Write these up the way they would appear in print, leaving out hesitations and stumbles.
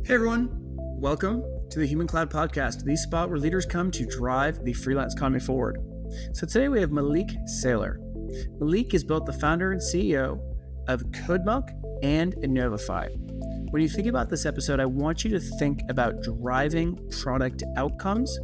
Hey everyone, welcome to the Human Cloud Podcast, the spot where leaders come to drive the freelance economy forward. So today we have Maulik Sailor. Maulik is both the founder and CEO of CodeMonk and Innovify. When you think about this episode, I want you to think about driving product outcomes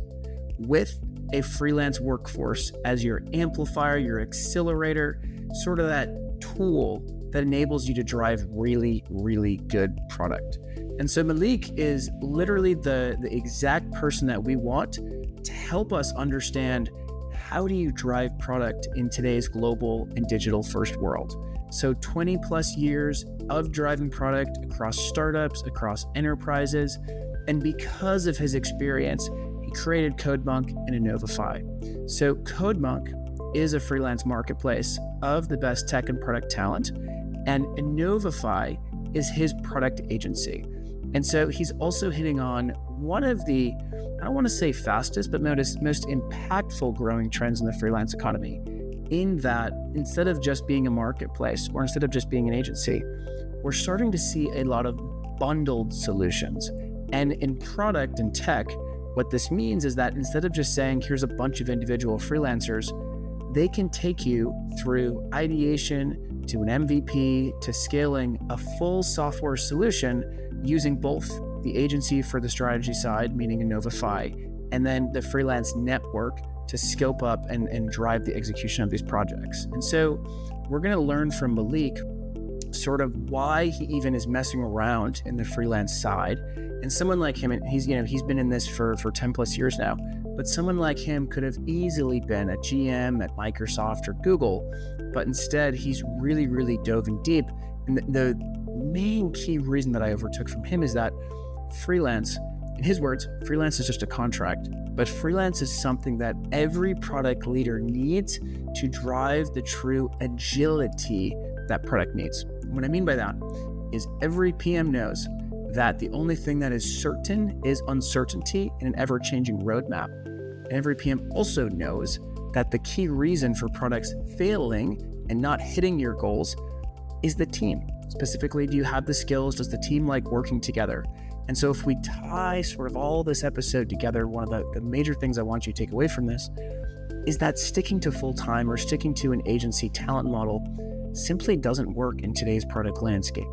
with a freelance workforce as your amplifier, your accelerator, sort of that tool that enables you to drive really, really good product. And so Maulik is literally the exact person that we want to help us understand how do you drive product in today's global and digital first world. So 20 plus years of driving product across startups, across enterprises, and because of his experience, he created CodeMonk and Innovify. So CodeMonk is a freelance marketplace of the best tech and product talent, and Innovify is his product agency. And so he's also hitting on one of the, I don't want to say fastest, but most impactful growing trends in the freelance economy, in that instead of just being a marketplace or instead of just being an agency, we're starting to see a lot of bundled solutions. And in product and tech, what this means is that instead of just saying, here's a bunch of individual freelancers, they can take you through ideation to an MVP to scaling a full software solution using both the agency for the strategy side, meaning Innovify, and then the freelance network to scope up and drive the execution of these projects. And so we're going to learn from Maulik sort of why he even is messing around in the freelance side. And someone like him, and he's been in this for 10 plus years now, but someone like him could have easily been a GM at Microsoft or Google, but instead he's really, really dove in deep. And the main key reason that I overtook from him is that freelance, in his words, freelance is just a contract, but freelance is something that every product leader needs to drive the true agility that product needs. What I mean by that is every PM knows that the only thing that is certain is uncertainty in an ever-changing roadmap. And every PM also knows that the key reason for products failing and not hitting your goals is the team. Specifically, do you have the skills? Does the team like working together? And so if we tie sort of all this episode together, one of the major things I want you to take away from this is that sticking to full-time or sticking to an agency talent model simply doesn't work in today's product landscape.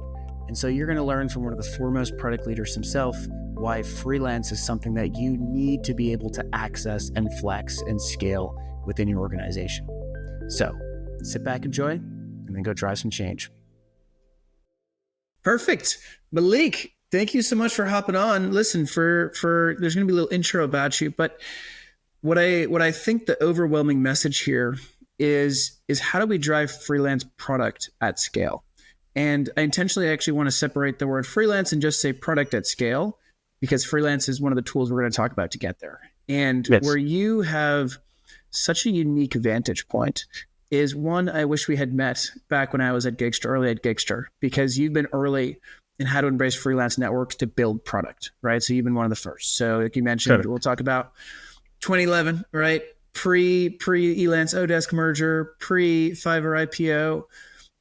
And so you're going to learn from one of the foremost product leaders himself why freelance is something that you need to be able to access and flex and scale within your organization. So sit back, enjoy, and then go drive some change. Perfect. Maulik, thank you so much for hopping on. Listen, for there's going to be a little intro about you, but what I think the overwhelming message here is how do we drive freelance product at scale? And I intentionally actually want to separate the word freelance and just say product at scale, because freelance is one of the tools we're going to talk about to get there. And yes, where you have such a unique vantage point is one, I wish we had met back when I was at Gigster, early at Gigster, because you've been early in how to embrace freelance networks to build product, right? So you've been one of the first. So like you mentioned, We'll talk about 2011, right? Pre-Elance Odesk merger, pre-Fiverr IPO.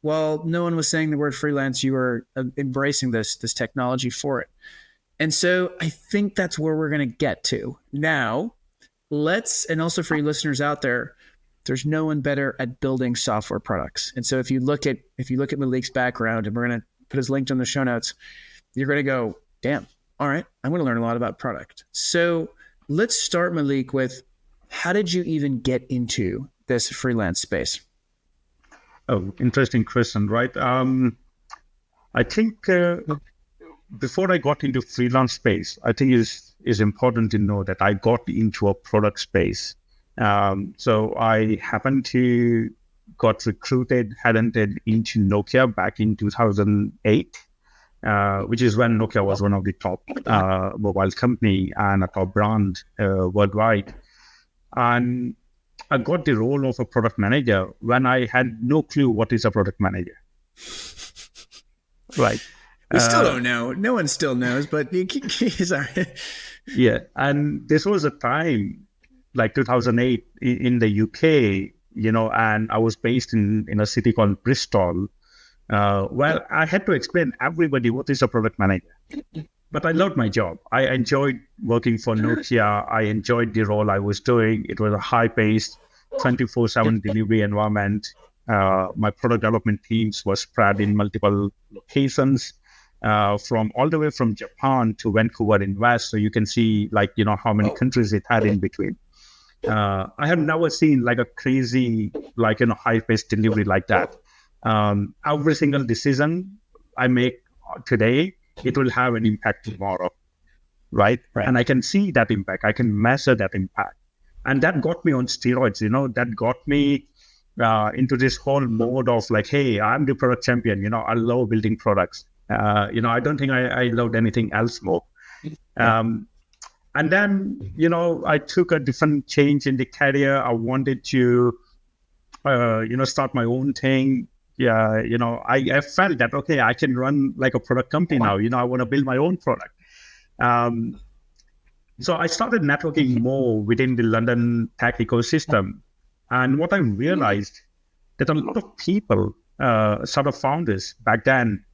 While no one was saying the word freelance, you were embracing this technology for it. And so I think that's where we're going to get to. Now, and also for you listeners out there, there's no one better at building software products. And so if you look at Maulik's background, and we're going to put his link in the show notes, you're going to go, damn, all right, I'm going to learn a lot about product. So let's start, Maulik, with how did you even get into this freelance space? Oh, interesting question, right? I think before I got into freelance space, I think it's important to know that I got into a product space. So I happened to got recruited, headhunted into Nokia back in 2008, which is when Nokia was one of the top mobile company and a top brand worldwide. And I got the role of a product manager when I had no clue what is a product manager. Right. We still don't know. No one still knows, but sorry. Yeah. And this was a time like 2008 in the UK, and I was based in a city called Bristol. Well, I had to explain everybody what is a product manager, but I loved my job. I enjoyed working for Nokia. I enjoyed the role I was doing. It was a high-paced, 24/7 delivery environment. My product development teams were spread in multiple locations, from all the way from Japan to Vancouver in West. So you can see, like, how many countries it had in between. I have never seen like a crazy, like, high-paced delivery like that. Every single decision I make today, it will have an impact tomorrow, right? And I can see that impact. I can measure that impact. And that got me on steroids, that got me into this whole mode of like, hey, I'm the product champion. I love building products. I don't think I loved anything else more. And then, I took a different change in the career. I wanted to, start my own thing. Yeah, I felt that, okay, I can run like a product company now. I want to build my own product. So I started networking more within the London tech ecosystem. And what I realized that a lot of people, sort of founders back then,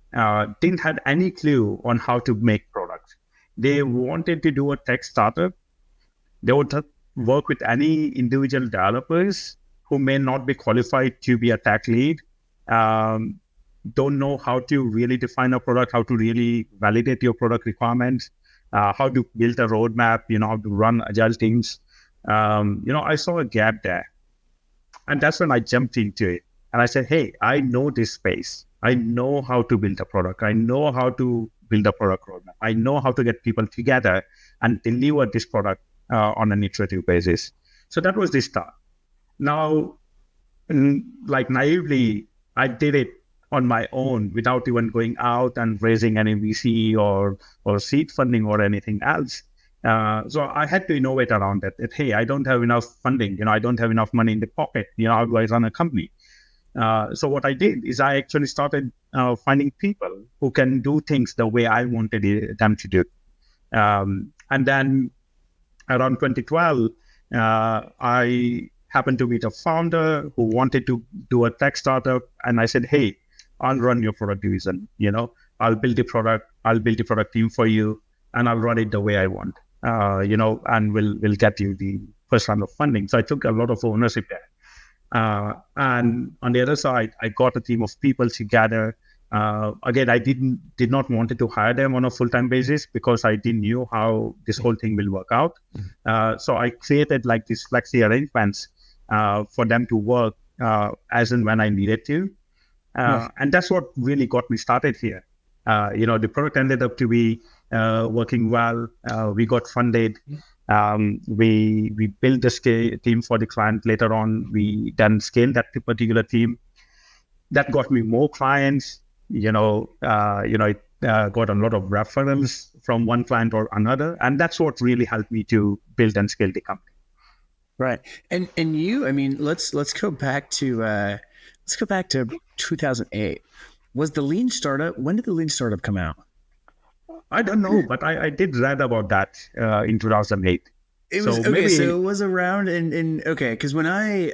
didn't have any clue on how to make products. They wanted to do a tech startup. They would work with any individual developers who may not be qualified to be a tech lead, don't know how to really define a product, how to really validate your product requirements, how to build a roadmap, how to run agile teams. I saw a gap there. And that's when I jumped into it. And I said, hey, I know this space. I know how to build a product. I know how to build a product roadmap. I know how to get people together and deliver this product on an iterative basis. So that was the start. Now, like naively, I did it on my own without even going out and raising any VC or seed funding or anything else. So I had to innovate around that. Hey, I don't have enough funding. I don't have enough money in the pocket. How do I run a company? So what I did is I actually started finding people who can do things the way I wanted them to do. And then around 2012, I happened to meet a founder who wanted to do a tech startup. And I said, hey, I'll run your product division. I'll build the product team for you, and I'll run it the way I want. And we'll get you the first round of funding. So I took a lot of ownership there. And on the other side, I got a team of people together. Again, I did not want to hire them on a full-time basis because I didn't know how this whole thing will work out. So I created like these flexi arrangements for them to work as and when I needed to. And that's what really got me started here. The product ended up to be working well. We got funded. We built the team for the client later on. We then scaled that particular team. That got me more clients. It got a lot of referrals from one client or another, and that's what really helped me to build and scale the company. Right, and you, I mean, let's go back to 2008. Was the Lean Startup? When did the Lean Startup come out? I don't know, but I did read about that in 2008. It was okay. So it was around in okay, because when I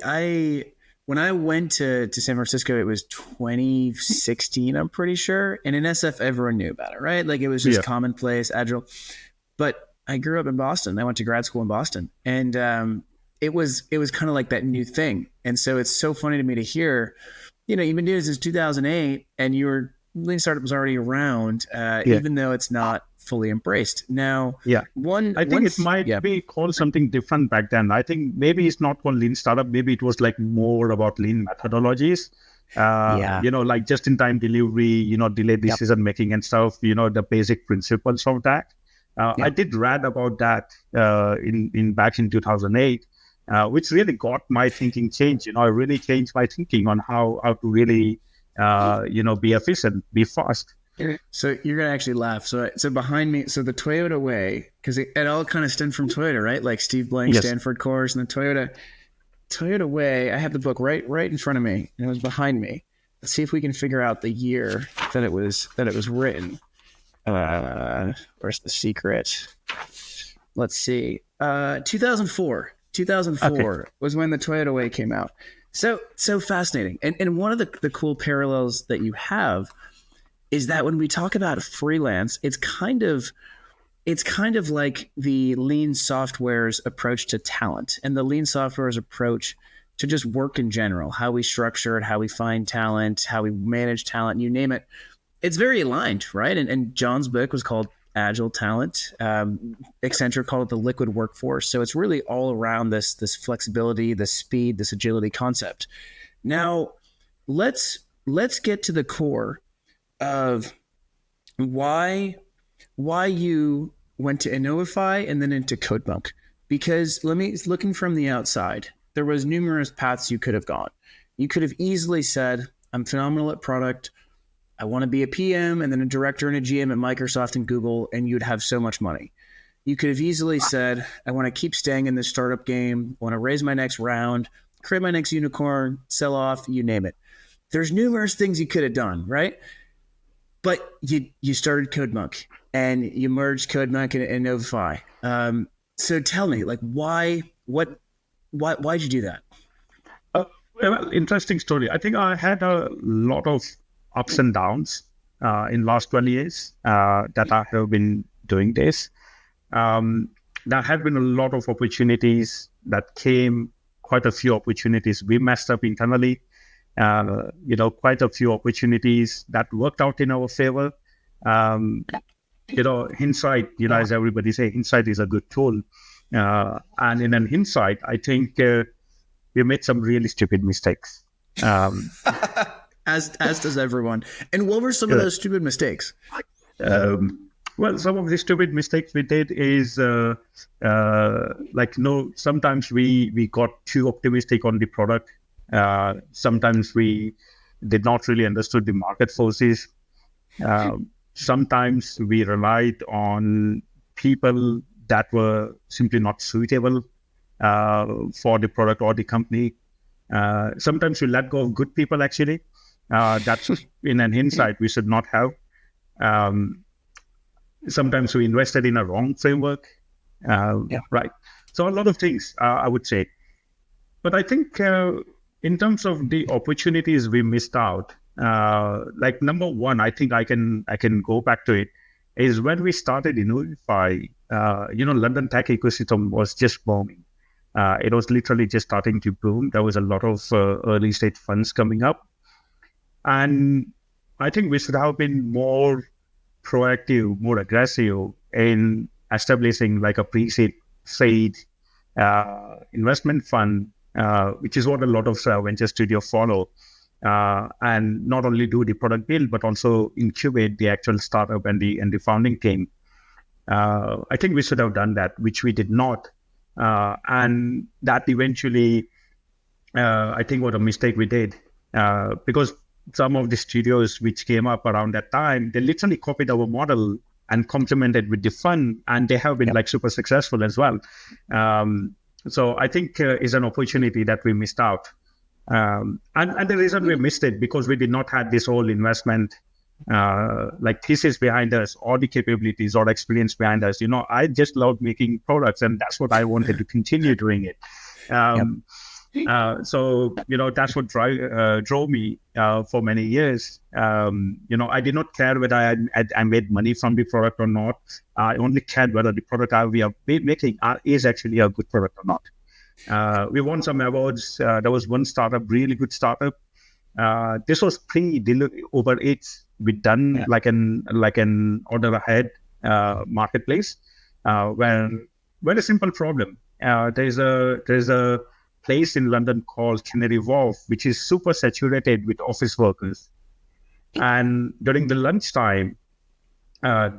went to San Francisco, it was 2016, I'm pretty sure. And in SF, everyone knew about it, right? Like it was just commonplace, Agile. But I grew up in Boston. I went to grad school in Boston, and it was kind of like that new thing. And so it's so funny to me to hear, you've been doing this since 2008, and your Lean Startup was already around, even though it's not fully embraced now. I think it might be called something different back then. I think maybe it's not called Lean Startup. Maybe it was like more about lean methodologies. Like just in time delivery, delayed decision making and stuff. The basic principles of that. I did read about that in back in 2008, which really got my thinking changed. I really changed my thinking on how to really be efficient, be fast. So you're gonna actually laugh. So behind me, so the Toyota way, because it all kind of stemmed from Toyota, right? Like Steve Blank, Stanford course, and the Toyota way. I have the book right in front of me, and it was behind me. Let's see if we can figure out the year that it was written. Where's the secret? Let's see. 2004. 2004 was when the Toyota way came out. So fascinating. And one of the cool parallels that you have is that when we talk about freelance, it's kind of it's kind of like the lean software's approach to talent and the lean software's approach to just work in general, how we structure it, how we find talent, how we manage talent, you name it. It's very aligned, right? And John's book was called Agile Talent. Accenture called it the liquid workforce. So it's really all around this flexibility, this speed, this agility concept. Now, let's get to the core of why you went to Innovify and then into CodeMonk. Because looking from the outside, there was numerous paths you could have gone. You could have easily said, I'm phenomenal at product. I want to be a PM and then a director and a GM at Microsoft and Google, and you'd have so much money. You could have easily said, I want to keep staying in this startup game, I want to raise my next round, create my next unicorn, sell off, you name it. There's numerous things you could have done, right? But you started CodeMonk and you merged CodeMonk and Innovify. So tell me, like, why'd you do that? Well, interesting story. I think I had a lot of ups and downs in last 12 years that I have been doing this. There have been a lot of opportunities that came, quite a few opportunities we messed up internally, quite a few opportunities that worked out in our favor. Hindsight, as everybody say, hindsight is a good tool. And in an hindsight, I think we made some really stupid mistakes. As does everyone. And what were some of those stupid mistakes? Well, some of the stupid mistakes we did is sometimes we got too optimistic on the product. Sometimes we did not really understood the market forces. Sometimes we relied on people that were simply not suitable for the product or the company. Sometimes we let go of good people, actually. That's in an hindsight we should not have. Sometimes we invested in a wrong framework. Right. So a lot of things, I would say. But I think in terms of the opportunities we missed out, number one, I think I can go back to it, is when we started Innovify, London tech ecosystem was just booming. It was literally just starting to boom. There was a lot of early stage funds coming up. And I think we should have been more proactive, more aggressive in establishing like a pre-seed investment fund, which is what a lot of venture studios follow. And not only do the product build, but also incubate the actual startup and the founding team. I think we should have done that, which we did not. And that eventually, I think, was a mistake we did, because some of the studios which came up around that time, they literally copied our model and complemented with the fund, and they have been like super successful as well. So I think is an opportunity that we missed out. And the reason we missed it, because we did not have this whole investment thesis behind us, or the capabilities or experience behind us. I just loved making products, and that's what I wanted to continue doing it. So that's what drove me for many years. I did not care whether I made money from the product or not. I only cared whether the product we are making is actually a good product or not. We won some awards. There was one startup, really good startup. This was pre-Uber Eats. We done like an order ahead marketplace, where very simple problem. There's a place in London called Canary Wharf, which is super saturated with office workers. And during the lunchtime,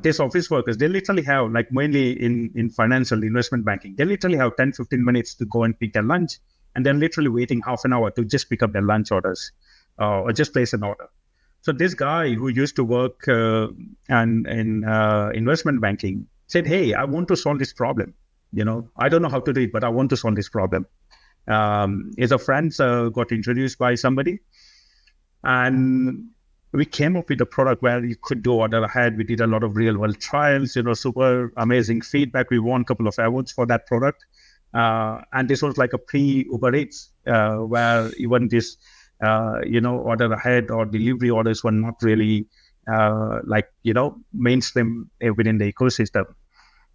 these office workers, they literally have, like mainly in financial investment banking, they literally have 10, 15 minutes to go and pick their lunch, and then literally waiting half an hour to just pick up their lunch orders or just place an order. So this guy who used to work in investment banking said, hey, I want to solve this problem. I don't know how to do it, but I want to solve this problem. His friends got introduced by somebody, and we came up with a product where you could do order ahead. We did a lot of real world trials, super amazing feedback. We won a couple of awards for that product. And this was like a pre-Uber Eats, where even this, order ahead or delivery orders were not really, mainstream within the ecosystem.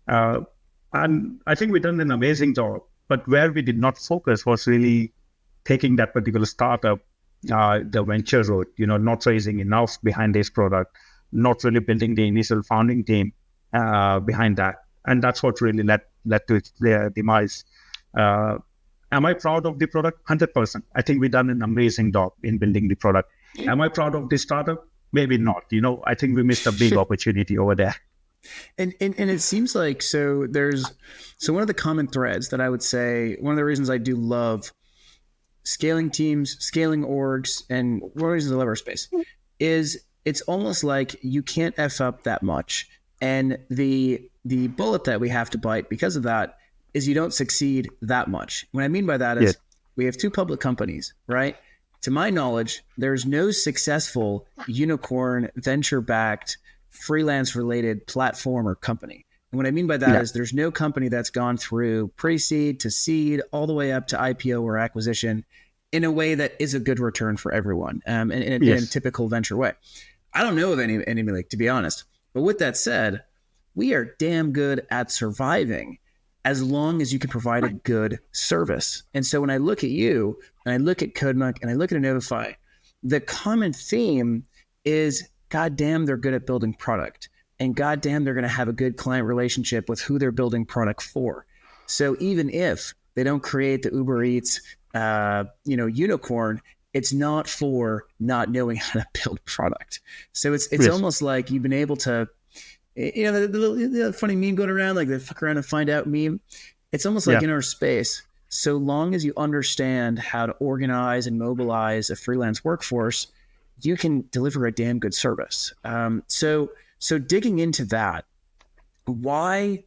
Uh, and I think we've done an amazing job. But where we did not focus was really taking that particular startup, the venture route, not raising enough behind this product, not really building the initial founding team behind that. And that's what really led to its demise. Uh, am I proud of the product? 100%. I think we've done an amazing job in building the product. Am I proud of the startup? Maybe not. I think we missed a big opportunity over there. And it seems like so one of the common threads that I would say, one of the reasons I do love scaling teams, scaling orgs, and one of the reasons I love our space is it's almost like you can't F up that much. And the bullet that we have to bite because of that is you don't succeed that much. What I mean by that is we have two public companies, right? To my knowledge, there's no successful unicorn, venture-backed, freelance-related platform or company. And what I mean by that is there's no company that's gone through pre-seed to seed all the way up to IPO or acquisition in a way that is a good return for everyone, in a typical venture way. I don't know of any like, to be honest. But with that said, we are damn good at surviving as long as you can provide a good service. And so when I look at you, and I look at CodeMonk, and I look at Innovify, the common theme is, goddamn, they're good at building product. And goddamn, they're going to have a good client relationship with who they're building product for. So even if they don't create the Uber Eats, unicorn, it's not for not knowing how to build product. So it's almost like you've been able to, the funny meme going around, like the fuck around and find out meme. It's almost like in our space, so long as you understand how to organize and mobilize a freelance workforce, you can deliver a damn good service. So digging into that, why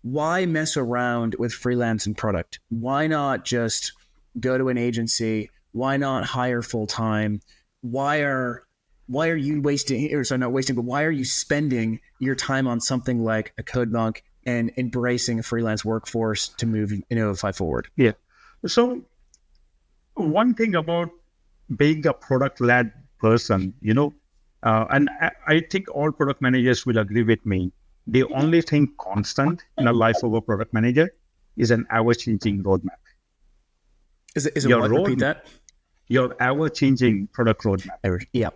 mess around with freelance and product? Why not just go to an agency? Why not hire full time? Why are you wasting, or sorry, not wasting, but why are you spending your time on something like a CodeMonk and embracing a freelance workforce to move Innovify forward? Yeah. So one thing about being a product-led person, and I think all product managers will agree with me. The only thing constant in the life of a product manager is an ever-changing roadmap. Is it what? Repeat that? Your ever-changing product roadmap. Yeah,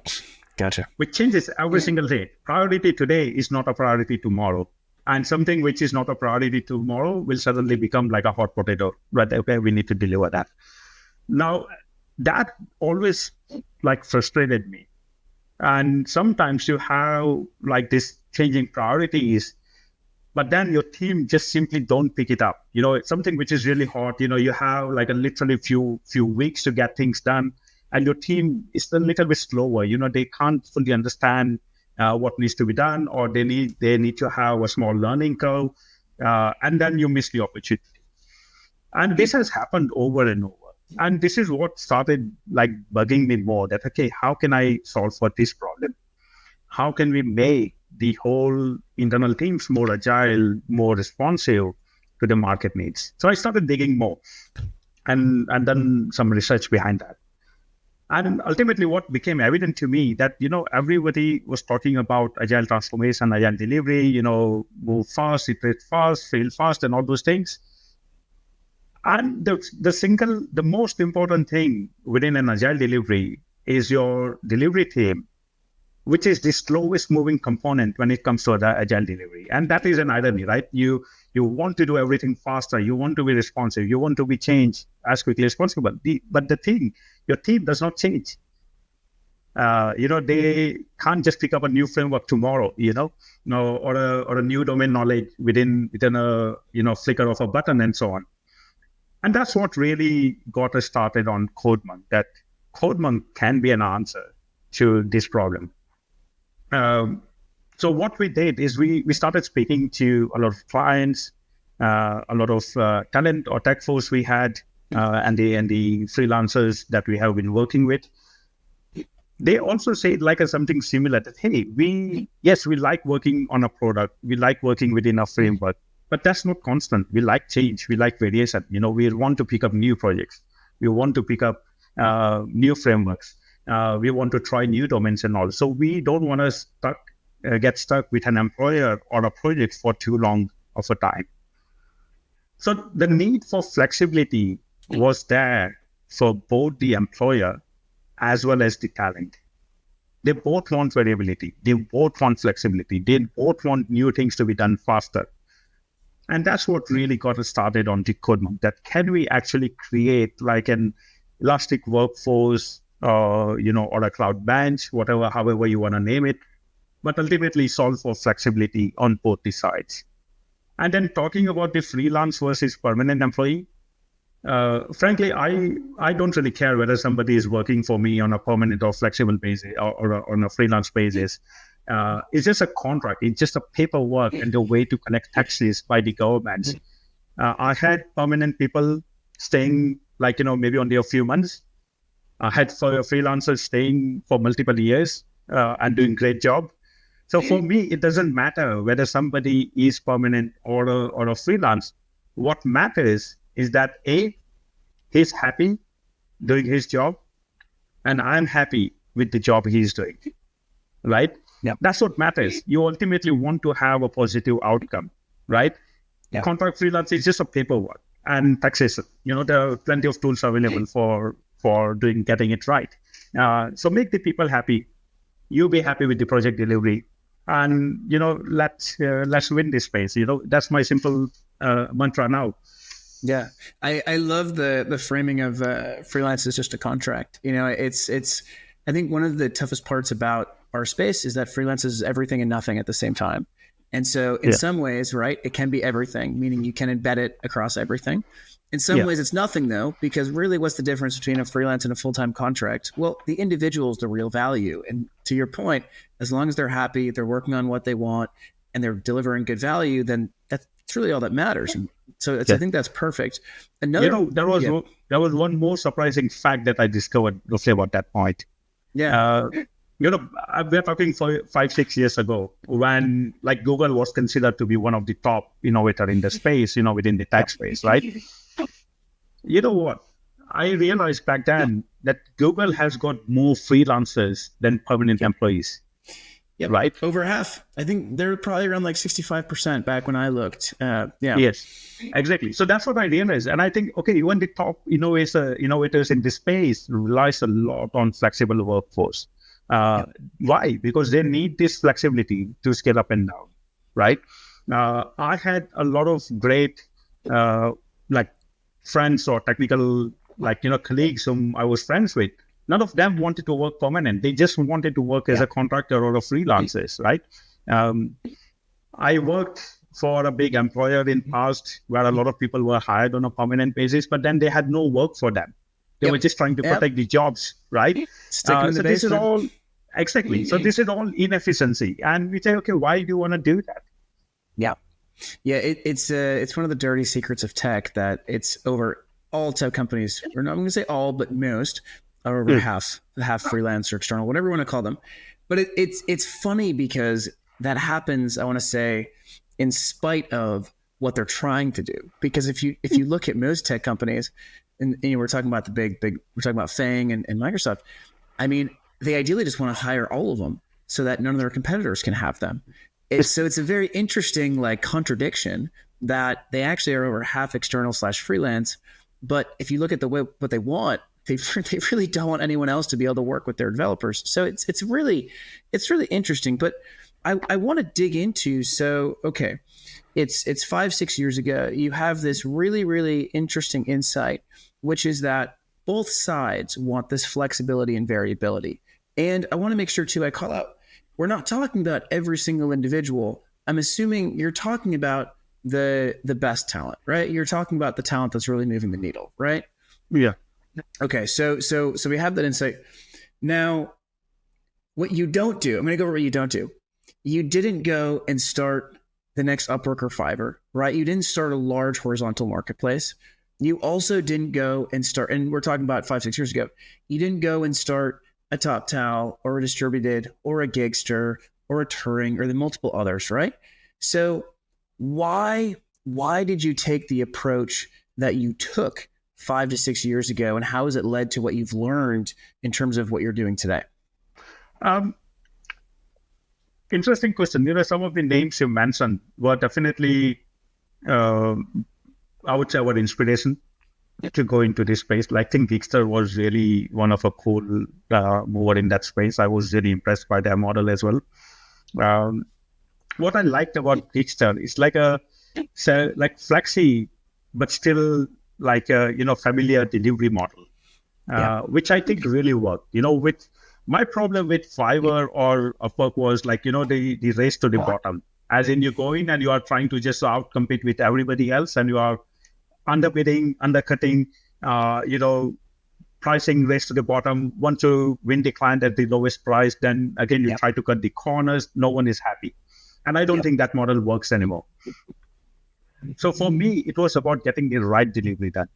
gotcha. Which changes every single day. Priority today is not a priority tomorrow. And something which is not a priority tomorrow will suddenly become like a hot potato. Right? Okay, we need to deliver that. Now, that always frustrated me. And sometimes you have this changing priorities, but then your team just simply don't pick it up. It's something which is really hot. You have a literally few weeks to get things done, and your team is a little bit slower. They can't fully understand what needs to be done, or they need to have a small learning curve, and then you miss the opportunity. And this has happened over and over. And this is what started bugging me more, that, okay, how can I solve for this problem? How can we make the whole internal teams more agile, more responsive to the market needs? So I started digging more and done some research behind that. And ultimately what became evident to me that, everybody was talking about agile transformation, agile delivery, move fast, iterate fast, fail fast, and all those things. And the most important thing within an agile delivery is your delivery team, which is the slowest moving component when it comes to agile delivery. And that is an irony, right? You want to do everything faster. You want to be responsive. You want to be changed as quickly as possible. But the thing, your team does not change. They can't just pick up a new framework tomorrow, or a new domain knowledge within a flicker of a button and so on. And that's what really got us started on CodeMonk, that CodeMonk can be an answer to this problem. So what we did is we started speaking to a lot of clients, a lot of talent or tech force we had, and the freelancers that we have been working with. They also said something similar, that, hey, we like working on a product. We like working within a framework. But that's not constant. We like change. We like variation. We want to pick up new projects. We want to pick up new frameworks. We want to try new domains and all. So we don't want to get stuck with an employer or a project for too long of a time. So the need for flexibility was there for both the employer as well as the talent. They both want variability. They both want flexibility. They both want new things to be done faster. And that's what really got us started on the CodeMonk, that can we actually create like an elastic workforce, or a cloud bench, however you want to name it, but ultimately solve for flexibility on both the sides. And then talking about the freelance versus permanent employee, frankly, I don't really care whether somebody is working for me on a permanent or flexible basis or on a freelance basis. It's just a contract. It's just a paperwork and a way to collect taxes by the government. I had permanent people staying maybe only a few months. I had freelancers staying for multiple years and doing great job. So for me, it doesn't matter whether somebody is permanent or a freelance. What matters is that he's happy doing his job, and I'm happy with the job he's doing, right? Yeah. That's what matters. You ultimately want to have a positive outcome, right? Yeah. Contract freelance is just a paperwork and taxation. There are plenty of tools available for getting it right. So make the people happy. You be happy with the project delivery, and let's win this space. That's my simple mantra now. Yeah, I love the framing of freelance as just a contract. It's I think one of the toughest parts about our space is that freelance is everything and nothing at the same time. And so in some ways, right, it can be everything, meaning you can embed it across everything. In some ways, it's nothing, though, because really what's the difference between a freelance and a full-time contract? Well, the individual is the real value. And to your point, as long as they're happy, they're working on what they want, and they're delivering good value, then that's really all that matters. And so I think that's perfect. There was one more surprising fact that I discovered roughly about that point. Yeah. We're talking 5-6 years ago when Google was considered to be one of the top innovator in the space, within the tech space, right? You know what? I realized back then that Google has got more freelancers than permanent employees. Yep. Right? Over half. I think they're probably around 65% back when I looked. Yes, exactly. So that's what I realized. And I think, okay, even the top innovators in this space relies a lot on flexible workforce. Why? Because they need this flexibility to scale up and down, right? I had a lot of great friends or technical colleagues whom I was friends with. None of them wanted to work permanent. They just wanted to work as a contractor or a freelancer, right? I worked for a big employer in past where a lot of people were hired on a permanent basis, but then they had no work for them. They were just trying to protect the jobs, right? Sticking in the basement. This is all, exactly. So this is all inefficiency. And we say, okay, why do you want to do that? Yeah. Yeah, it's one of the dirty secrets of tech that it's over all tech companies, or not, I'm going to say all, but most, are over half freelance or external, whatever you want to call them. But it's funny because that happens, I want to say, in spite of what they're trying to do. Because if you look at most tech companies, and we're talking about we're talking about FANG and Microsoft. I mean, they ideally just want to hire all of them so that none of their competitors can have them. So it's a very interesting contradiction that they actually are over half external / freelance. But if you look at what they want, they really don't want anyone else to be able to work with their developers. So it's really interesting. But I want to dig into, so okay, it's 5-6 years ago. You have this really, really interesting insight, which is that both sides want this flexibility and variability. And I want to make sure too, I call out, we're not talking about every single individual. I'm assuming you're talking about the best talent, right? You're talking about the talent that's really moving the needle, right? Yeah. Okay. So we have that insight. Now, what you don't do, I'm going to go over what you don't do. You didn't go and start the next Upwork or Fiverr, right? You didn't start a large horizontal marketplace. You also didn't go and start, and we're talking about 5-6 years ago, you didn't go and start a TopTal or a Distributed or a Gigster or a Turing or the multiple others, right? So why did you take the approach that you took 5 to 6 years ago, and how has it led to what you've learned in terms of what you're doing today? Interesting question. Some of the names you mentioned were definitely uh, I would say, our inspiration to go into this space. Like, I think Geekster was really one of a cool mover in that space. I was really impressed by their model as well. Um, what I liked about Geekster is like like flexi, but still like a familiar delivery model, Yeah. which I think really worked. With my problem with Fiverr or Upwork was like the race to the bottom. As in, you go in and you are trying to just out compete with everybody else, and you are underbidding, undercutting, pricing race to the bottom. Once you win the client at the lowest price, then again you try to cut the corners. No one is happy, and I don't think that model works anymore. So for me, it was about getting the right delivery done.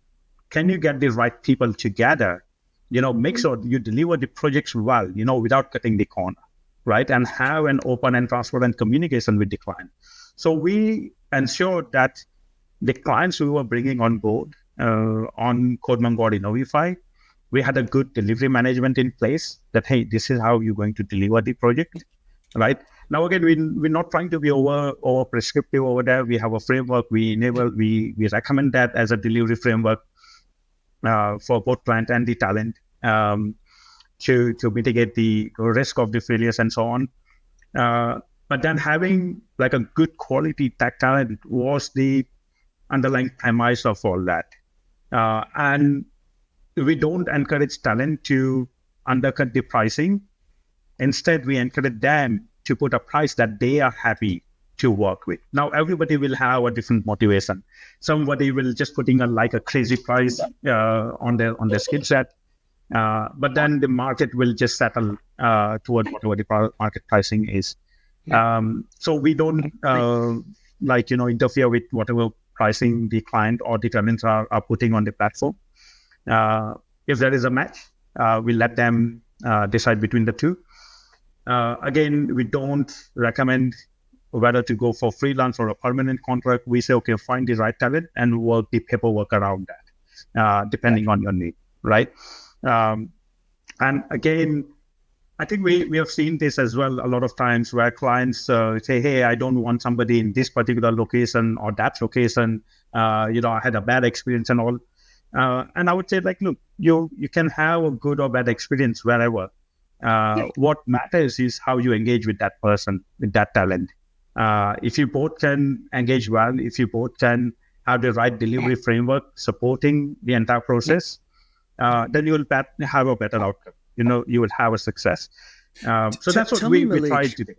Can you get the right people together? Make sure you deliver the projects well, without cutting the corner, right? And have an open and transparent communication with the client. So we ensured that the clients we were bringing on board on CodeMonk or Innovify, we had a good delivery management in place that, hey, this is how you're going to deliver the project, right? Now, again, we're not trying to be over prescriptive over there. We have a framework. We recommend that as a delivery framework for both client and the talent to mitigate the risk of the failures and so on. But then having like a good quality tech talent was the underlying premise of all that. And we don't encourage talent to undercut the pricing. Instead, we encourage them to put a price that they are happy to work with. Now, everybody will have a different motivation. Somebody will just putting a crazy price on their skill set, but then the market will just settle toward whatever the market pricing is. So we don't interfere with whatever pricing the client or the talents are putting on the platform. If there is a match, we let them decide between the two. Again, we don't recommend whether to go for freelance or a permanent contract. We say, okay, find the right talent and work the paperwork around that, depending on your need, right? And again, I think we have seen this as well a lot of times where clients say, hey, I don't want somebody in this particular location or that location. I had a bad experience and all. And I would say, like, look, you can have a good or bad experience wherever. What matters is how you engage with that person, with that talent. If you both can engage well, if you both can have the right delivery framework supporting the entire process, then you will have a better outcome. You will have a success. So that's what we tried to do.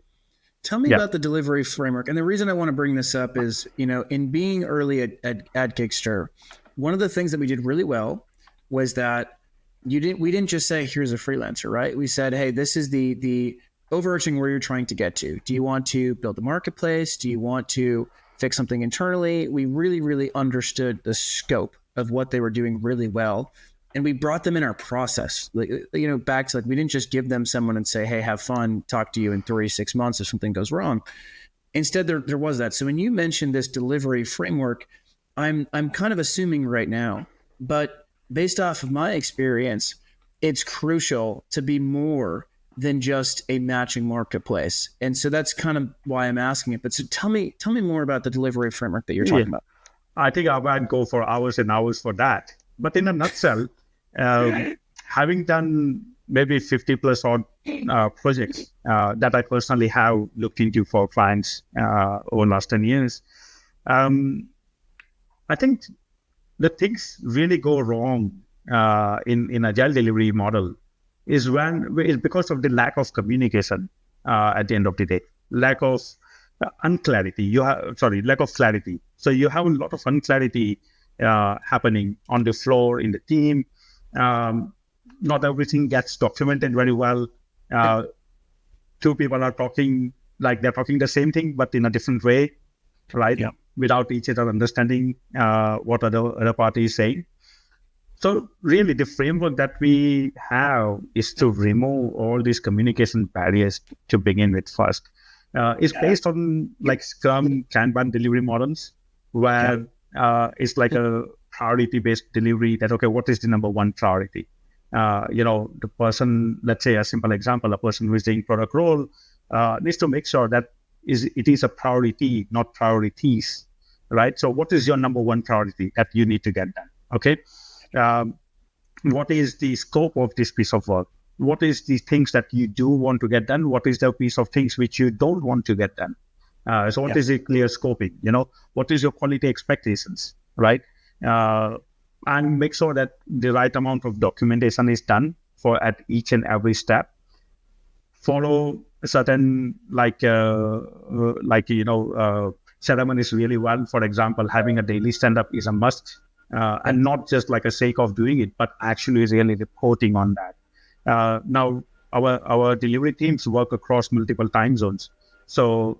Tell me about the delivery framework. And the reason I want to bring this up is, in being early at Kickstarter, one of the things that we did really well was that we didn't just say, here's a freelancer, right? We said, hey, this is the overarching where you're trying to get to. Do you want to build a marketplace? Do you want to fix something internally? We really, really understood the scope of what they were doing really well. And we brought them in our process, back to we didn't just give them someone and say, hey, have fun, talk to you in 3-6 months if something goes wrong. Instead, there was that. So when you mentioned this delivery framework, I'm kind of assuming right now, but based off of my experience, it's crucial to be more than just a matching marketplace. And so that's kind of why I'm asking it. But so tell me more about the delivery framework that you're talking about. I think I might go for hours and hours for that. But in a nutshell, having done maybe 50 plus odd projects that I personally have looked into for clients over the last 10 years, I think the things really go wrong in agile delivery model is because of the lack of communication at the end of the day, lack of clarity. Lack of clarity. So you have a lot of unclarity happening on the floor in the team. Not everything gets documented very well. Two people are talking like they're talking the same thing, but in a different way, right? Yeah. Without each other understanding what other party is saying. So really, the framework that we have is to remove all these communication barriers to begin with first. It's based on like Scrum, Kanban delivery models, where it's like a priority-based delivery that, okay, what is the number one priority? The person, let's say a simple example, a person who is doing product role needs to make sure that it is a priority, not priorities. right? So what is your number one priority that you need to get done? Okay. Um, what is the scope of this piece of work? What is the things that you do want to get done? What is the piece of things which you don't want to get done? So what is the clear scoping? What is your quality expectations, right? And make sure that the right amount of documentation is done for at each and every step. Follow certain ceremonies really well. For example, having a daily stand-up is a must, and not just like a sake of doing it, but actually really reporting on that. Now, our delivery teams work across multiple time zones, so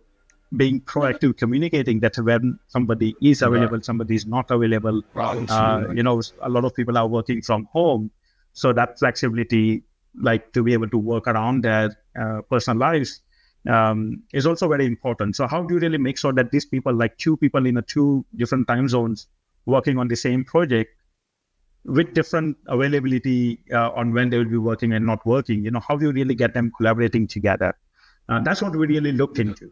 being proactive, communicating that when somebody is available, somebody is not available. A lot of people are working from home, so that flexibility, like to be able to work around their personal lives, is also very important. So how do you really make sure that these people, like two people in two different time zones working on the same project with different availability on when they will be working and not working, how do you really get them collaborating together? That's what we really looked into,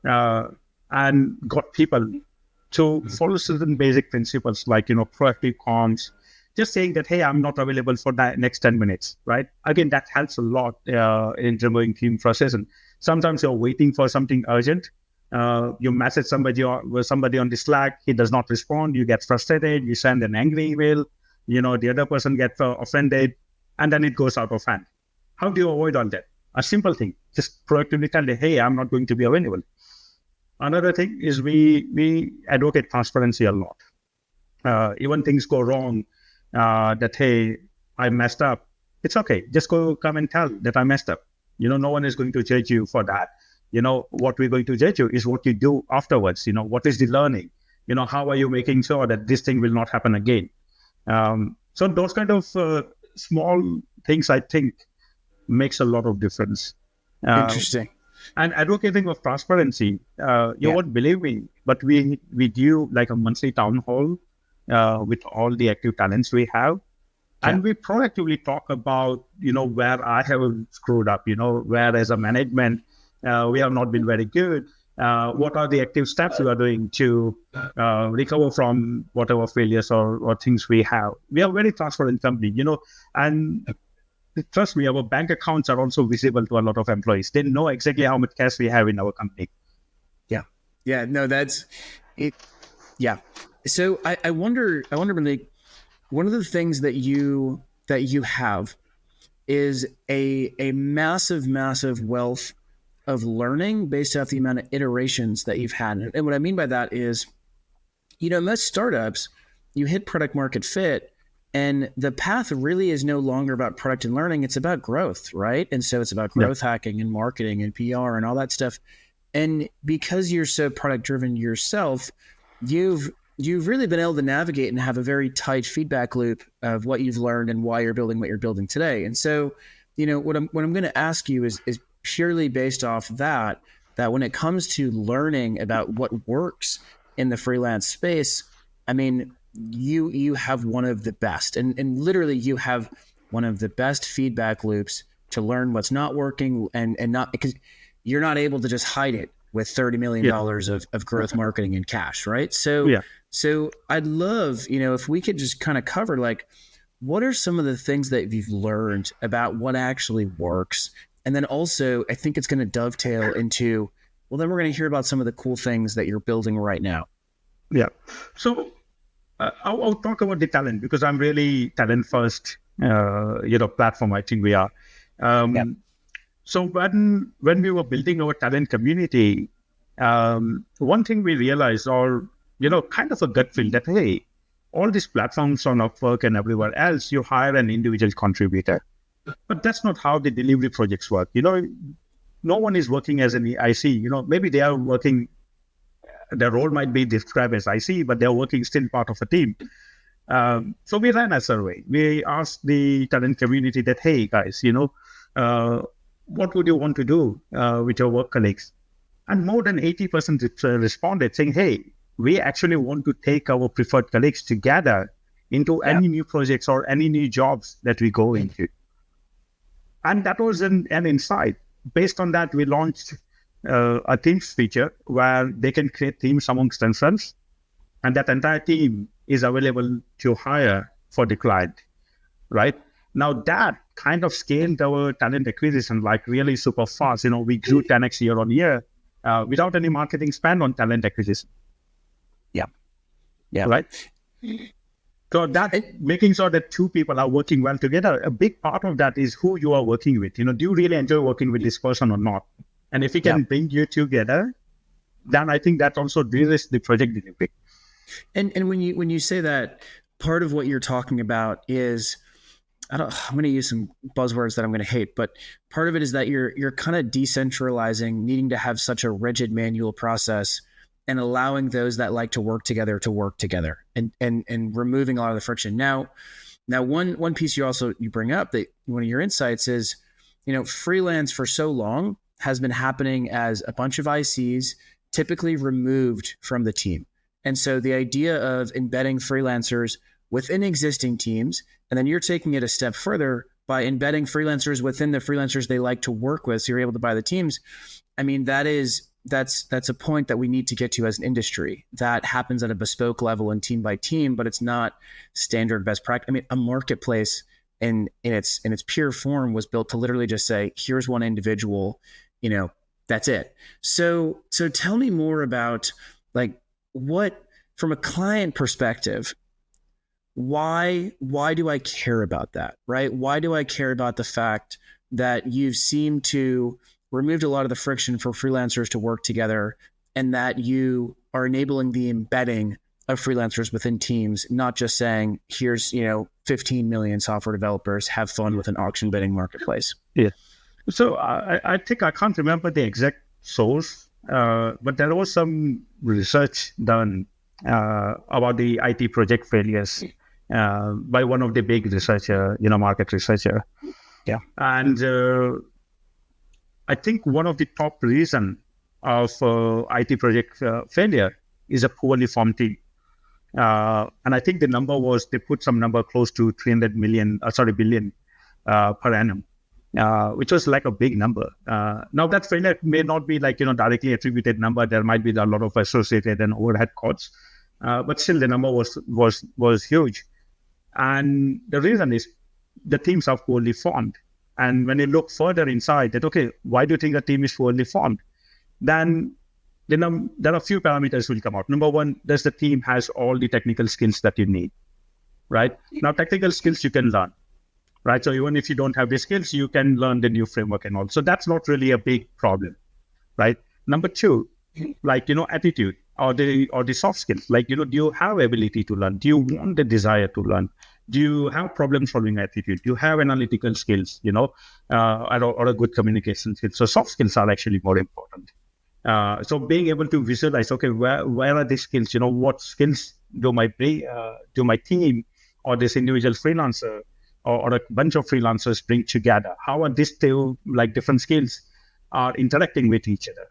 and got people to follow certain basic principles like, proactive comms, just saying that, hey, I'm not available for the next 10 minutes, right? Again, that helps a lot in removing team frustration. Sometimes you're waiting for something urgent. You message somebody on the Slack, he does not respond, you get frustrated, you send an angry email, the other person gets offended, and then it goes out of hand. How do you avoid all that? A simple thing, just proactively tell them, hey, I'm not going to be available. Another thing is we advocate transparency a lot. Even things go wrong, that, hey, I messed up. It's okay. Just come and tell that I messed up. No one is going to judge you for that. What we're going to judge you is what you do afterwards. What is the learning? How are you making sure that this thing will not happen again? So those kind of small things, I think, makes a lot of difference. Interesting. And advocating of transparency, you won't believe me, but we do like a monthly town hall with all the active talents we have. And we proactively talk about, where I have screwed up, where as a management, we have not been very good. What are the active steps we are doing to recover from whatever failures or things we have? We are a very transparent company, and trust me, our bank accounts are also visible to a lot of employees. They know exactly how much cash we have in our company. Yeah, no, that's it. Yeah. So I wonder, Malik, one of the things that you have is a massive wealth of learning based off the amount of iterations that you've had. And what I mean by that is, most startups, you hit product market fit, and the path really is no longer about product and learning. It's about growth, right? And so it's about growth hacking and marketing and PR and all that stuff. And because you're so product driven yourself, you've really been able to navigate and have a very tight feedback loop of what you've learned and why you're building what you're building today. And so, what I'm going to ask you is purely based off that when it comes to learning about what works in the freelance space, I mean, you have one of the best, and literally you have one of the best feedback loops to learn what's not working and not, because you're not able to just hide it with $30 million of growth marketing and cash, right? So I'd love, if we could just kind of cover, like, what are some of the things that you've learned about what actually works? And then also, I think it's going to dovetail into, well, then we're going to hear about some of the cool things that you're building right now. Yeah. So I'll talk about the talent, because I'm really talent first, platform. I think we are. So when we were building our talent community, one thing we realized, or kind of a gut feel, that, hey, all these platforms on Upwork and everywhere else, you hire an individual contributor, but that's not how the delivery projects work. No one is working as an IC. Maybe they are working. Their role might be described as IC, but they're working still part of a team. So we ran a survey. We asked the talent community that, hey, guys, what would you want to do with your work colleagues? And more than 80% responded saying, hey, we actually want to take our preferred colleagues together into any new projects or any new jobs that we go into. And that was an insight. Based on that, we launched a teams feature where they can create teams amongst themselves. and that entire team is available to hire for the client, right? Now that kind of scaled our talent acquisition like really super fast. We grew 10x year on year without any marketing spend on talent acquisition. Yeah. Yeah. Right. So that making sure that two people are working well together, a big part of that is who you are working with. Do you really enjoy working with this person or not? And if we can bring you together, then I think that also de-risks the project delivery. And when you say that, part of what you're talking about is, I'm going to use some buzzwords that I'm going to hate, but part of it is that you're kind of decentralizing, needing to have such a rigid manual process and allowing those that like to work together and removing a lot of the friction. Now one piece you bring up, that one of your insights is, freelance for so long has been happening as a bunch of ICs typically removed from the team. And so the idea of embedding freelancers within existing teams, and then you're taking it a step further by embedding freelancers within the freelancers they like to work with, so you're able to buy the teams. I mean, that's a point that we need to get to as an industry. That happens at a bespoke level and team by team, but it's not standard best practice. I mean, a marketplace in its pure form was built to literally just say, here's one individual, that's it. So tell me more about, like, what, from a client perspective, why do I care about that, right? Why do I care about the fact that you seem to removed a lot of the friction for freelancers to work together, and that you are enabling the embedding of freelancers within teams, not just saying, here's, 15 million software developers, have fun with an auction bidding marketplace? Yeah. So I think I can't remember the exact source, but there was some research done about the IT project failures by one of the big researcher, market researcher. Yeah. And I think one of the top reason of IT project failure is a poorly formed team. And I think the number was, they put some number close to 300 billion per annum, which was like a big number. Now that failure may not be like, directly attributed number. There might be a lot of associated and overhead costs, but still the number was huge. And the reason is the teams are poorly formed. And when you look further inside that, okay, why do you think the team is poorly formed? Then there are a few parameters will come out. Number one, does the team has all the technical skills that you need, right? Now, technical skills you can learn, right? So even if you don't have the skills, you can learn the new framework and all. So that's not really a big problem, right? Number two, like, attitude or the soft skills. Like, do you have ability to learn? Do you want the desire to learn? Do you have problem-solving attitude? Do you have analytical skills, or a good communication skills? So soft skills are actually more important. So being able to visualize, okay, where are these skills? What skills do my team or this individual freelancer or a bunch of freelancers bring together? How are these two different skills are interacting with each other,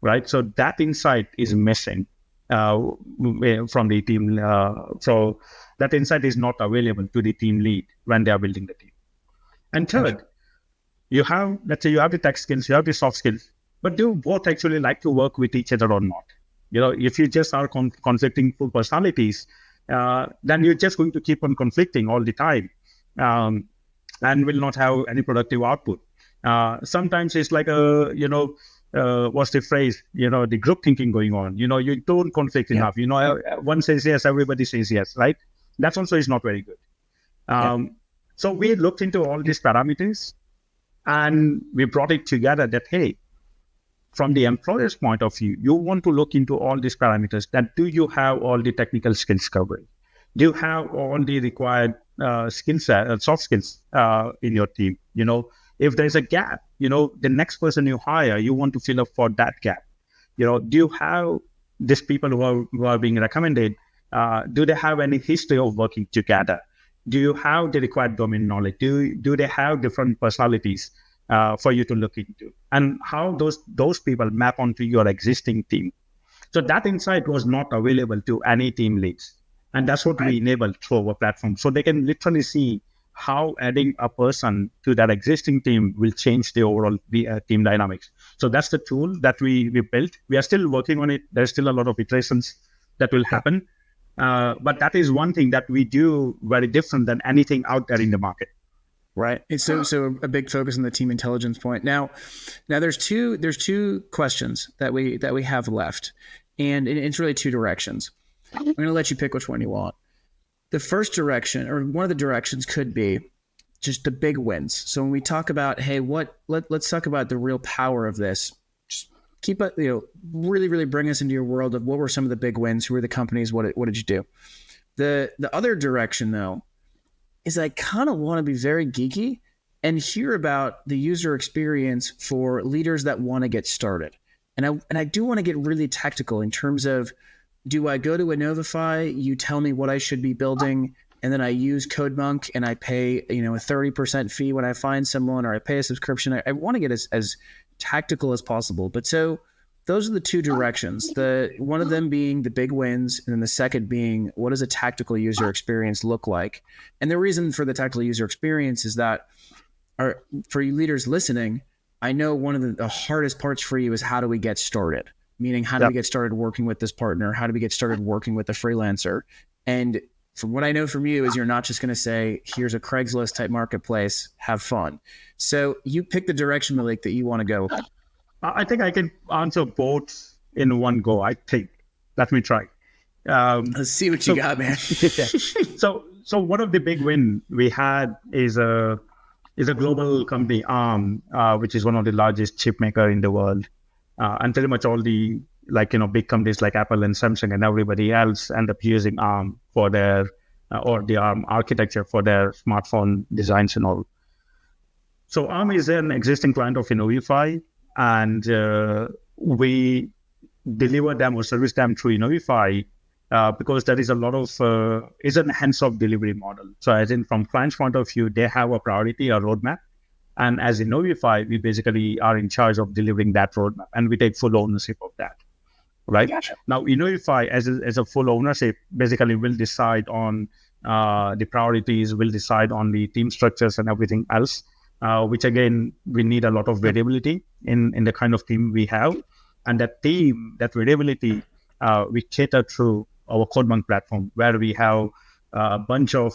right? So that insight is missing from the team. So that insight is not available to the team lead when they are building the team. And third, let's say you have the tech skills, you have the soft skills, but do you both actually like to work with each other or not? If you just are conflicting full personalities, then you're just going to keep on conflicting all the time, and will not have any productive output. Sometimes it's like what's the phrase? The group thinking going on. You don't conflict enough. One says yes, everybody says yes, right? That also is not very good. So we looked into all these parameters, and we brought it together that, hey, from the employer's point of view, you want to look into all these parameters. That do you have all the technical skills covered? Do you have all the required skill set, soft skills in your team? If there's a gap, the next person you hire, you want to fill up for that gap. Do you have these people who are being recommended? Do they have any history of working together? Do you have the required domain knowledge? Do they have different personalities for you to look into? And how those people map onto your existing team? So that insight was not available to any team leads. And that's what we enable through our platform. So they can literally see how adding a person to that existing team will change the overall team dynamics. So that's the tool that we built. We are still working on it. There's still a lot of iterations that will happen. But that is one thing that we do very different than anything out there in the market. Right. It's so a big focus on the team intelligence point. Now there's two questions that we have left, and it's really two directions. I'm going to let you pick which one you want. The first direction, or one of the directions, could be just the big wins. So when we talk about, hey, let's talk about the real power of this. Just keep it, really, really bring us into your world of what were some of the big wins, who were the companies, what did you do? The other direction, though, is I kind of want to be very geeky and hear about the user experience for leaders that want to get started. And I do want to get really tactical in terms of, do I go to Innovify, you tell me what I should be building, and then I use CodeMonk and I pay a 30% fee when I find someone, or I pay a subscription. I want to get as tactical as possible. But so those are the two directions. One of them being the big wins, and then the second being, what does a tactical user experience look like? And the reason for the tactical user experience is that, for you leaders listening, I know one of the hardest parts for you is, how do we get started? Meaning, how do we get started working with this partner? How do we get started working with a freelancer? And from what I know from you is, you're not just going to say, here's a Craigslist type marketplace, have fun. So you pick the direction, Maulik, that you want to go. I think I can answer both in one go. I think. Let me try. Let's see what you got, man. So one of the big win we had is a global company, Arm, which is one of the largest chip maker in the world, and pretty much all the big companies like Apple and Samsung and everybody else end up using Arm for their or the Arm architecture for their smartphone designs and all. So Arm is an existing client of Innovify, and we deliver them or service them through Innovify because there is a lot of it's a hands-off delivery model. So as in, from client's point of view, they have a priority, a roadmap, and as Innovify, we basically are in charge of delivering that roadmap, and we take full ownership of that. Right? Gotcha. Now, Innovify as a full ownership basically will decide on the priorities, will decide on the team structures and everything else, which again, we need a lot of variability in the kind of team we have. And that variability, we cater through our CodeMonk platform, where we have a bunch of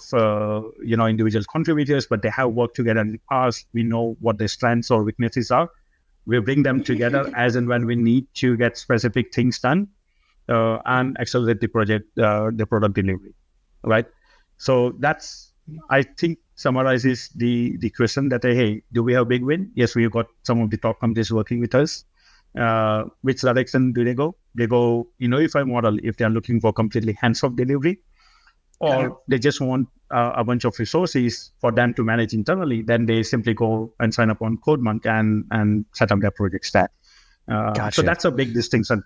individual contributors, but they have worked together in the past. We know what their strengths or weaknesses are. We bring them together as and when we need to get specific things done and accelerate the product delivery, right? So that's, I think, summarizes the question that, hey, do we have a big win? Yes, we've got some of the top companies working with us. Which direction do they go? They go Innovify model if they are looking for completely hands-off delivery, or they just want a bunch of resources for them to manage internally. Then they simply go and sign up on CodeMonk and set up their project stack. Gotcha. So that's a big distinction.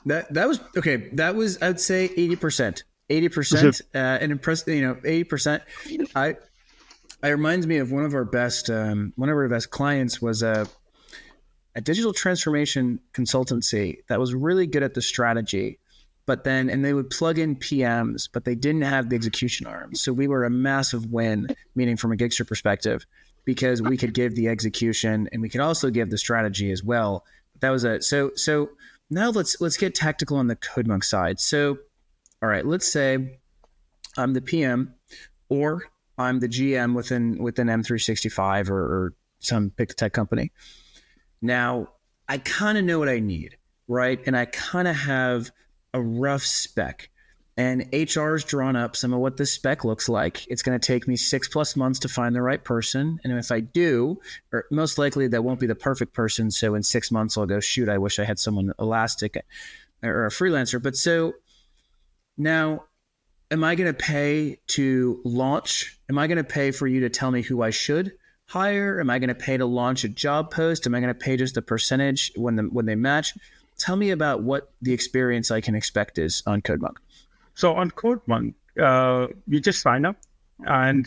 That was okay. That was, I'd say, 80%. 80%, and impressed. 80%. It reminds me of one of our best clients was a digital transformation consultancy that was really good at the strategy, and they would plug in PMs, but they didn't have the execution arm. So we were a massive win, meaning from a Gigster perspective, because we could give the execution and we could also give the strategy as well. That was so now let's get tactical on the CodeMonk side. So, all right, let's say I'm the PM or I'm the GM within M365 or some big tech company. Now, I kind of know what I need, right? And I kind of have a rough spec. And HR's drawn up some of what this spec looks like. It's going to take me 6+ months to find the right person. And if I do, or most likely that won't be the perfect person. So in 6 months, I'll go, shoot, I wish I had someone elastic or a freelancer. But so now, am I going to pay to launch? Am I going to pay for you to tell me who I should hire? Am I going to pay to launch a job post? Am I going to pay just a percentage when they match? Tell me about what the experience I can expect is on CodeMonk. So on CodeMonk, you just sign up and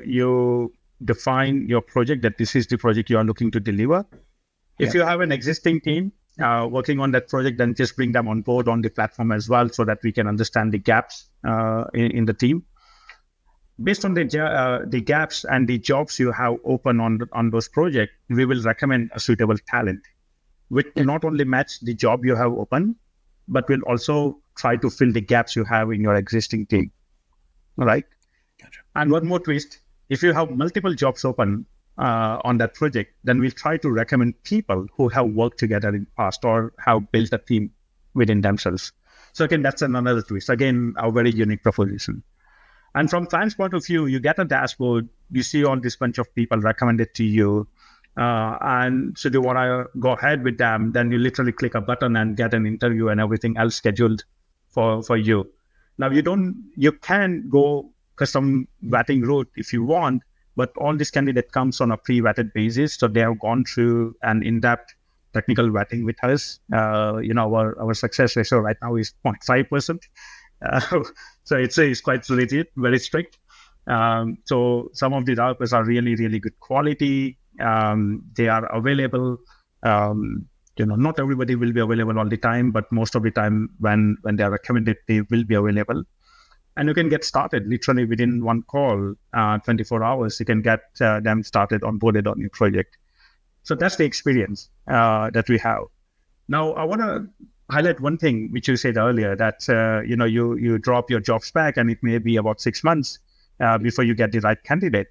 you define your project, that this is the project you are looking to deliver. If you have an existing team working on that project, then just bring them on board on the platform as well, so that we can understand the gaps in the team. Based on the gaps and the jobs you have open on those projects, we will recommend a suitable talent, which not only match the job you have open, but will also try to fill the gaps you have in your existing team, right? Gotcha. And one more twist, if you have multiple jobs open on that project, then we'll try to recommend people who have worked together in the past or have built a team within themselves. So again, that's another twist. Again, a very unique proposition. And from client's point of view, you get a dashboard, you see all this bunch of people recommended to you. And so do you want to go ahead with them, then you literally click a button and get an interview and everything else scheduled for you. Now you can go custom vetting route if you want, but all this candidate comes on a pre-vetted basis. So they have gone through an in-depth technical vetting with us. Our success ratio right now is 0.5%. So it's quite legit, very strict. So some of the developers are really, really good quality. They are available. Not everybody will be available all the time, but most of the time when they are recommended, they will be available. And you can get started literally within one call, 24 hours. You can get them started, onboarded on your project. So that's the experience that we have. Now, I want to highlight one thing which you said earlier, that you drop your job spec and it may be about 6 months before you get the right candidate.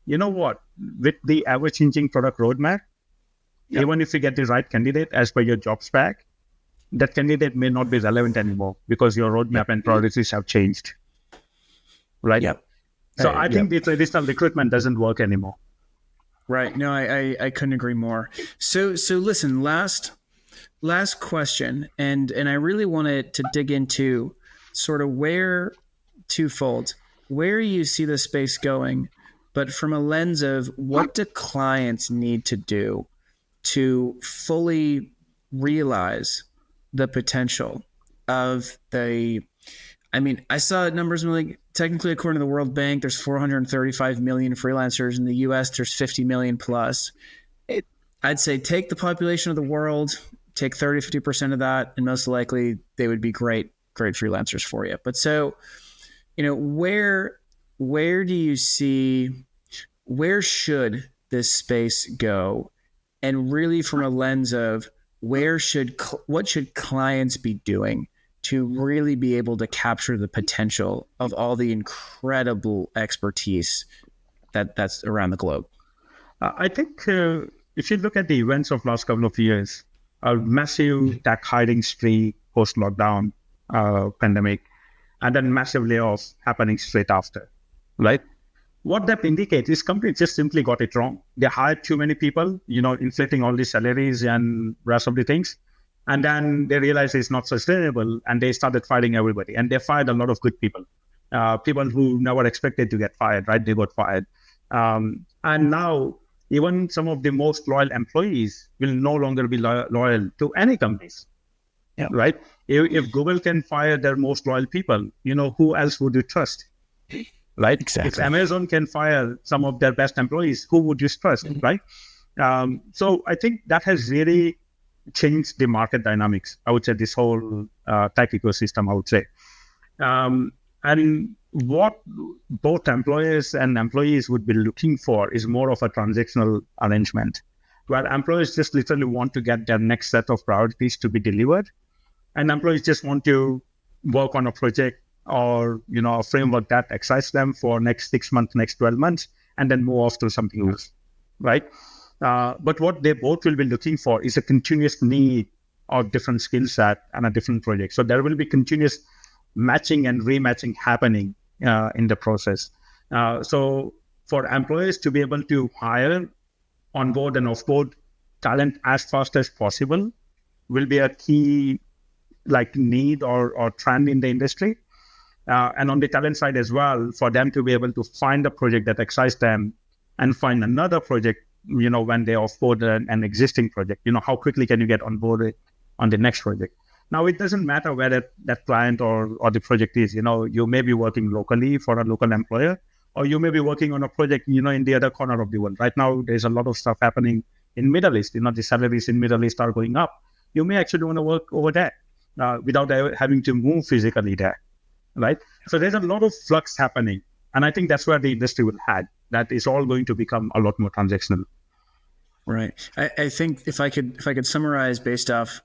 You know what? With the ever-changing product roadmap, even if you get the right candidate as per your job spec, that candidate may not be relevant anymore because your roadmap and priorities have changed, right? Yep. So I think the traditional recruitment doesn't work anymore. Right. No, I couldn't agree more. So listen, last question, and I really wanted to dig into sort of where you see the space going, but from a lens of what do clients need to do to fully realize the potential of I saw numbers like technically according to the World Bank, there's 435 million freelancers in the US, there's 50 million plus. I'd say take the population of the world, take 30-50% of that, and most likely they would be great freelancers for you. But so, where do you see, where should this space go? And really from a lens of what should clients be doing to really be able to capture the potential of all the incredible expertise that's around the globe? I think if you look at the events of last couple of years, a massive tech hiring spree post-lockdown pandemic, and then massive layoffs happening straight after, right? What that indicates is companies just simply got it wrong. They hired too many people, inflating all the salaries and rest of the things. And then they realized it's not sustainable and they started firing everybody. And they fired a lot of good people, people who never expected to get fired, right? They got fired. And now even some of the most loyal employees will no longer be loyal to any companies, right? If Google can fire their most loyal people, who else would you trust? Right? Exactly. If Amazon can fire some of their best employees, who would you trust, right? So I think that has really changed the market dynamics. I would say this whole tech ecosystem, I would say. And what both employers and employees would be looking for is more of a transactional arrangement, where employers just literally want to get their next set of priorities to be delivered. And employees just want to work on a project or a framework that excites them for next 6 months, next 12 months, and then move off to something else, right? But what they both will be looking for is a continuous need of different skill set and a different project. So there will be continuous matching and rematching happening in the process. So for employers to be able to hire, onboard and offboard talent as fast as possible will be a key need or trend in the industry. And on the talent side as well, for them to be able to find a project that excites them and find another project, when they offboard an existing project, how quickly can you get onboarded on the next project? Now, it doesn't matter where that client or the project is. You may be working locally for a local employer, or you may be working on a project, in the other corner of the world. Right now, there's a lot of stuff happening in Middle East. The salaries in Middle East are going up. You may actually want to work over there without having to move physically there. Right. So there's a lot of flux happening. And I think that's where the industry will head. That is all going to become a lot more transactional. Right. I think if I could summarize based off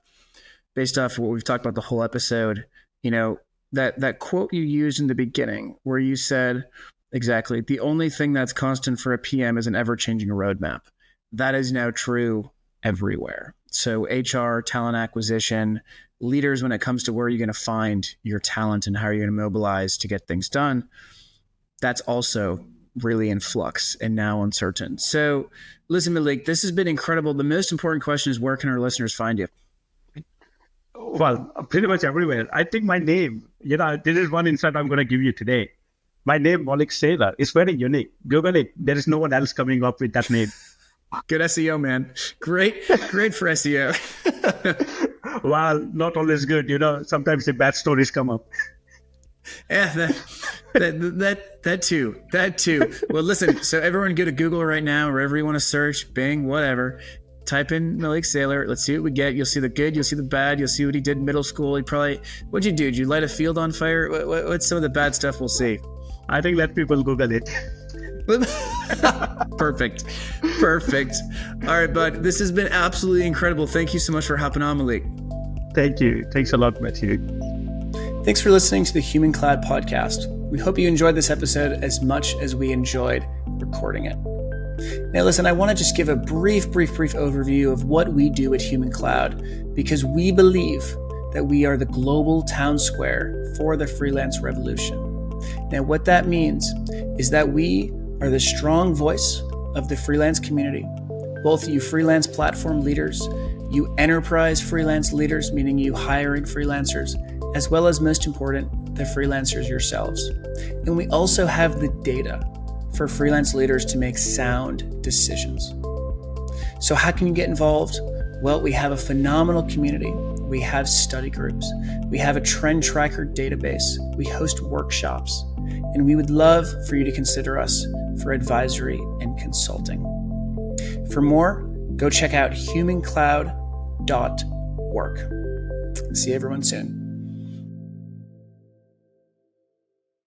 what we've talked about the whole episode, that quote you used in the beginning where you said, exactly, the only thing that's constant for a PM is an ever-changing roadmap. That is now true everywhere. So HR, talent acquisition, leaders, when it comes to where you're going to find your talent and how you're going to mobilize to get things done, that's also really in flux and now uncertain. So listen, Maulik, this has been incredible. The most important question is, where can our listeners find you? Well, pretty much everywhere. I think my name, this is one insight I'm going to give you today. My name, Maulik Sailor, is very unique. Google it. There is no one else coming up with that name. Good SEO, man. Great for SEO. Well, not always good. Sometimes the bad stories come up. Yeah, that too. Well, listen, so everyone go to Google right now, wherever you want to search, Bing, whatever. Type in Maulik Sailor. Let's see what we get. You'll see the good. You'll see the bad. You'll see what he did in middle school. What'd you do? Did you light a field on fire? What's some of the bad stuff we'll see? I think let people Google it. Perfect. All right, bud. This has been absolutely incredible. Thank you so much for hopping on, Maulik. Thank you. Thanks a lot, Matthew. Thanks for listening to the Human Cloud podcast. We hope you enjoyed this episode as much as we enjoyed recording it. Now, listen, I want to just give a brief overview of what we do at Human Cloud, because we believe that we are the global town square for the freelance revolution. Now, what that means is that we are the strong voice of the freelance community, both you freelance platform leaders, you enterprise freelance leaders, meaning you hiring freelancers, as well as, most important, the freelancers yourselves. And we also have the data for freelance leaders to make sound decisions. So how can you get involved? Well, we have a phenomenal community. We have study groups. We have a trend tracker database. We host workshops. And we would love for you to consider us for advisory and consulting. For more, go check out humancloud.work. See everyone soon.